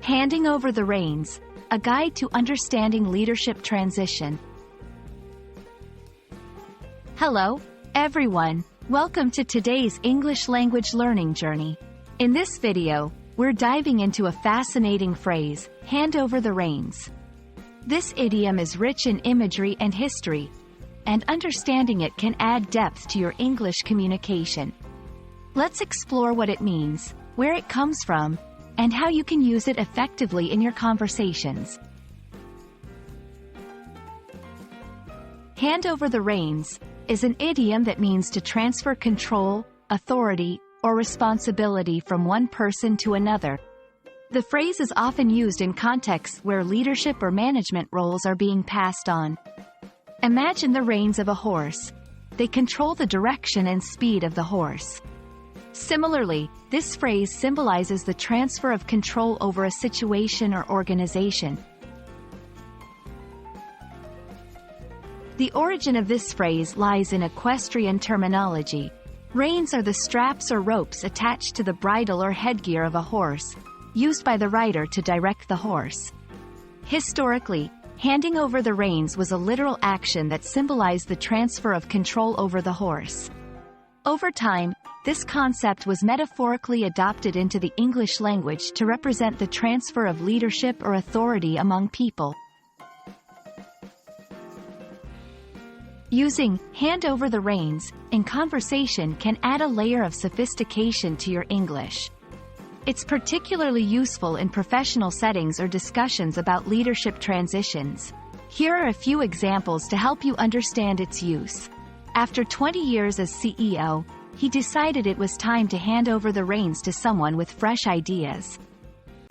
Handing over the reins, a guide to understanding leadership transition. Hello, everyone. Welcome to today's English language learning journey. In this video, we're diving into a fascinating phrase, hand over the reins. This idiom is rich in imagery and history, and understanding it can add depth to your English communication. Let's explore what it means, where it comes from, and how you can use it effectively in your conversations. Hand over the reins is an idiom that means to transfer control, authority, or responsibility from one person to another. The phrase is often used in contexts where leadership or management roles are being passed on. Imagine the reins of a horse. They control the direction and speed of the horse. Similarly, this phrase symbolizes the transfer of control over a situation or organization. The origin of this phrase lies in equestrian terminology. Reins are the straps or ropes attached to the bridle or headgear of a horse, used by the rider to direct the horse. Historically, handing over the reins was a literal action that symbolized the transfer of control over the horse. Over time, this concept was metaphorically adopted into the English language to represent the transfer of leadership or authority among people. Using hand over the reins in conversation can add a layer of sophistication to your English. It's particularly useful in professional settings or discussions about leadership transitions. Here are a few examples to help you understand its use. After 20 years as CEO, he decided it was time to hand over the reins to someone with fresh ideas.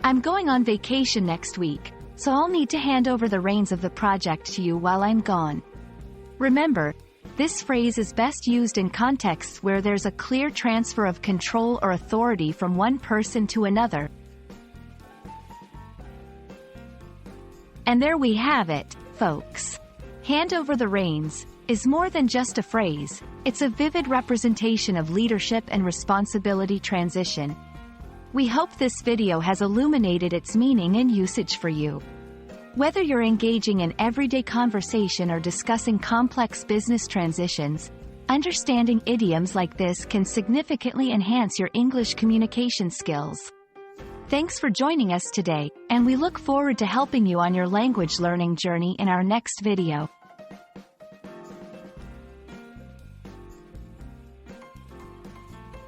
I'm going on vacation next week, so I'll need to hand over the reins of the project to you while I'm gone. Remember, this phrase is best used in contexts where there's a clear transfer of control or authority from one person to another. And there we have it, folks. Hand over the reins is more than just a phrase, it's a vivid representation of leadership and responsibility transition. We hope this video has illuminated its meaning and usage for you. Whether you're engaging in everyday conversation or discussing complex business transitions, understanding idioms like this can significantly enhance your English communication skills. Thanks for joining us today, and we look forward to helping you on your language learning journey in our next video.